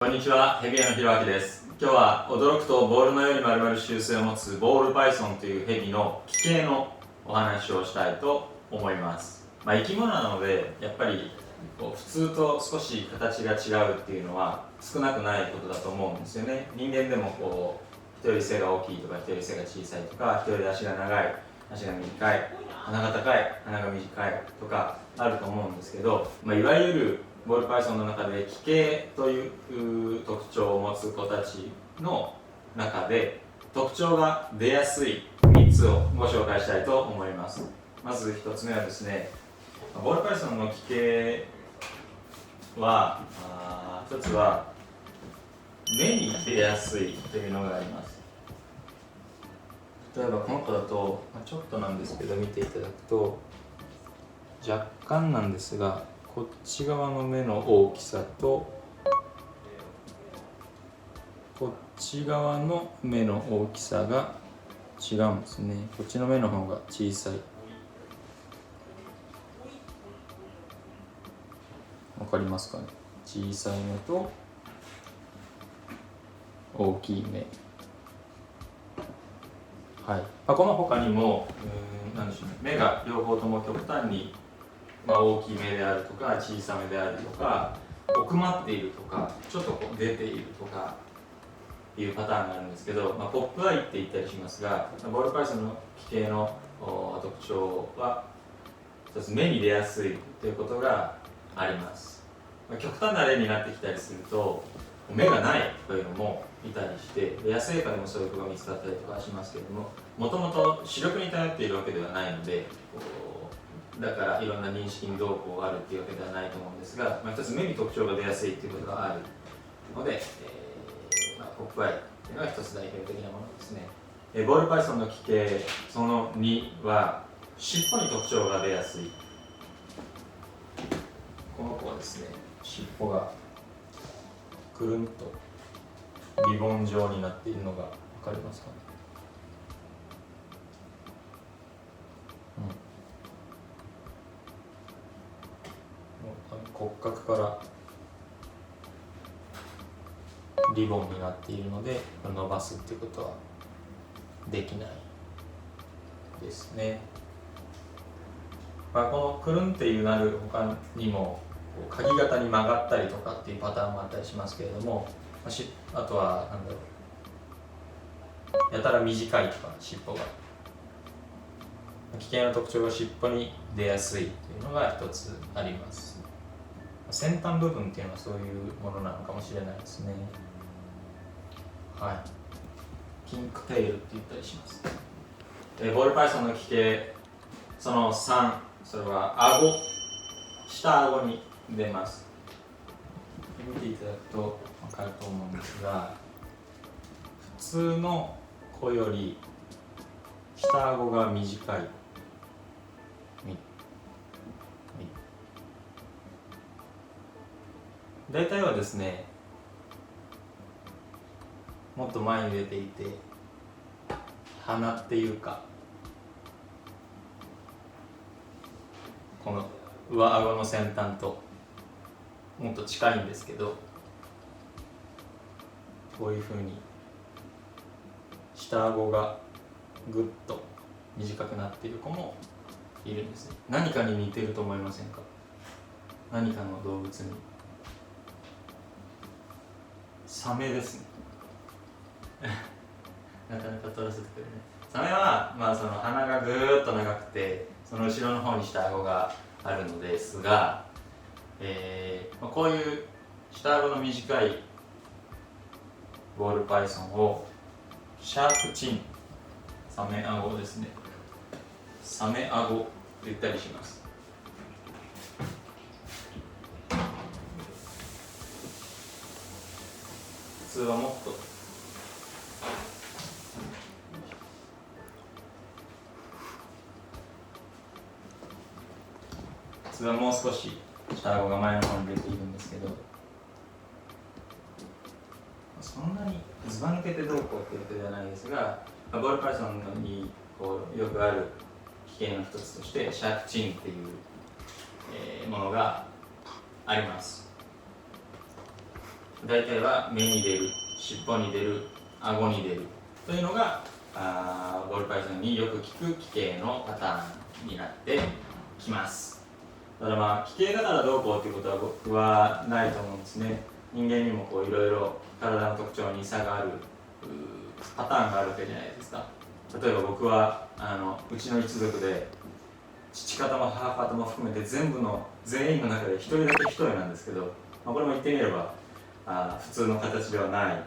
こんにちは、ヘビ屋のひろあきです。今日は驚くとボールのように丸々習性を持つボールパイソンというヘビの奇形のお話をしたいと思います。生き物なのでやっぱり普通と少し形が違うっていうのは少なくないことだと思うんですよね。人間でも人より背が大きいとか人より背が小さいとか人より足が長い、足が短い、鼻が高い、鼻が短いとかあると思うんですけど、いわゆるボールパイソンの中で奇形という特徴を持つ子たちの中で特徴が出やすい3つをご紹介したいと思います。まず1つ目はですね、ボールパイソンの奇形は1つは目に出やすいというのがあります。例えばこの子だとちょっとなんですけど見ていただくと若干なんですがこっち側の目の大きさとこっち側の目の大きさが違うんですね。こっちの目の方が小さい。わかりますかね。小さい目と大きい目。はい。この他にも何でしょうね、目が両方とも極端に大きい目であるとか小さめであるとか奥まっているとかちょっと出ているとかいうパターンがあるんですけど、ポップアイって言ったりしますが、ボールパイソンの奇形の特徴は一つ目に出やすいということがあります。極端な例になってきたりすると目がないというのもいたりして野生下でもそういう子が見つかったりとかしますけれども、もともと視力に頼っているわけではないのでだからいろんな認識にどうこうあるっていうわけではないと思うんですが、一つ目に特徴が出やすいということがあるので、ポップアイというのが一つ代表的なものですね。ボールパイソンの奇形その2は尻尾に特徴が出やすい。この子はですね、尻尾がくるんとリボン状になっているのが分かりますかね。骨格からリボンになっているので伸ばすっていうことはできないですね。このくるんっていうなる他にも鍵型に曲がったりとかっていうパターンもあったりしますけれども、あとはやたら短いとか尻尾が奇形の特徴が尻尾に出やすいというのが一つあります。先端部分っていうのはそういうものなのかもしれないですね。はい、ピンクテールって言ったりします。ボールパイソンの奇形その3、それは顎、下顎に出ます。見ていただくと分かると思うんですが、普通の子より下顎が短い。大体はですね、もっと前に出ていて鼻っていうかこの上顎の先端ともっと近いんですけど、こういうふうに下顎がぐっと短くなっている子もいるんですね。何かに似てると思いませんか？何かの動物に。サメですねなかなか取らせてくれない。サメは、その鼻がぐーっと長くてその後ろの方に下顎があるのですが、こういう下顎の短いボールパイソンをシャークチン、サメ顎ですね、サメ顎と言ったりします。普通はもっと普通はもう少し下顎が前の方に出ているんですけど、そんなにずば抜けてどうこうっていうわけではないですが、ボールパイソンによくある奇形の一つとしてシャークチンっていう、ものがあります。大体は目に出る、尻尾に出る、顎に出るというのがボールパイソンによく効く奇形のパターンになってきます。ただまあ奇形だからどうこうということは僕はないと思うんですね。人間にもこういろいろ体の特徴に差があるパターンがあるわけじゃないですか。例えば僕はうちの一族で父方も母方も含めて全員の中で一人だけ一重なんですけど、これも言ってみれば普通の形ではないわ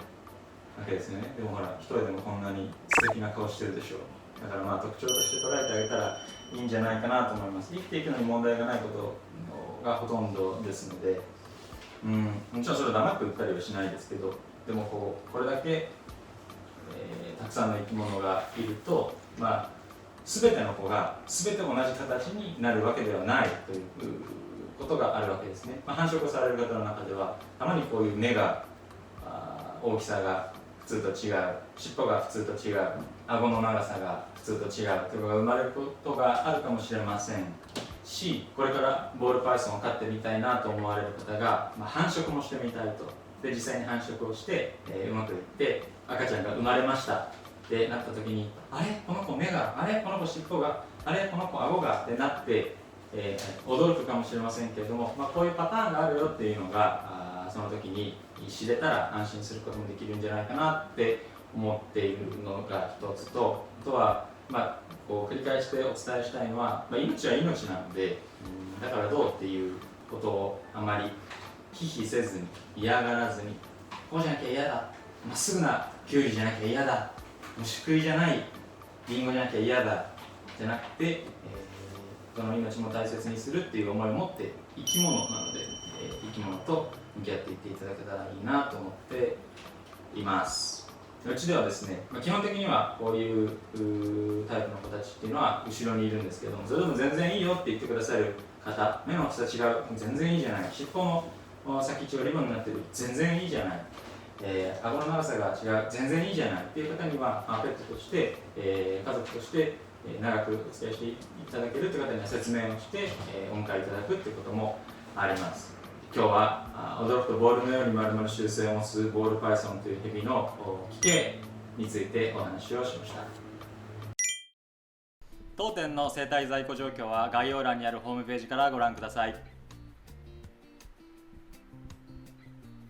けですよね。でもほら一重でもこんなに素敵な顔してるでしょう。だからまあ特徴として捉えてあげたらいいんじゃないかなと思います。生きていくのに問題がないことがほとんどですので、もちろんそれを黙って売ったりはしないですけど、でもこれだけ、たくさんの生き物がいると、全ての子が全て同じ形になるわけではないということがあるわけですね。繁殖をされる方の中ではたまにこういう目が大きさが普通と違う、尻尾が普通と違う、顎の長さが普通と違うというのが生まれることがあるかもしれませんし、これからボールパイソンを飼ってみたいなと思われる方が、繁殖もしてみたいと。で実際に繁殖をして、うまくいって赤ちゃんが生まれましたってなった時に、あれこの子目が、あれこの子尻尾が、あれこの子顎がってなって、驚くかもしれませんけれども、こういうパターンがあるよっていうのがその時に知れたら安心することもできるんじゃないかなって思っているのが一つと、あとはこう繰り返してお伝えしたいのは、命は命なので、だからどうっていうことをあまり忌避せずに、嫌がらずに、こうじゃなきゃ嫌だ、まっすぐなキュウリじゃなきゃ嫌だ、虫食いじゃないリンゴじゃなきゃ嫌だじゃなくて、どの命も大切にするっていう思いを持って生き物なので、生き物と向き合っていっていただけたらいいなと思っています。うちではですね、基本的にはこういうタイプの子たちっていうのは後ろにいるんですけども、それでも全然いいよって言ってくださる方、目の大きさ違う、全然いいじゃない、尻尾の先っちょがリボンになってる、全然いいじゃない、顎の長さが違う、全然いいじゃないっていう方にはペットとして、家族として長くお伝えしていただけるという方には説明をして、お迎えいただくということもあります。今日は驚くとボールのように丸々習性を持つボールパイソンというヘビの奇形についてお話をしました。当店の生態在庫状況は概要欄にあるホームページからご覧ください。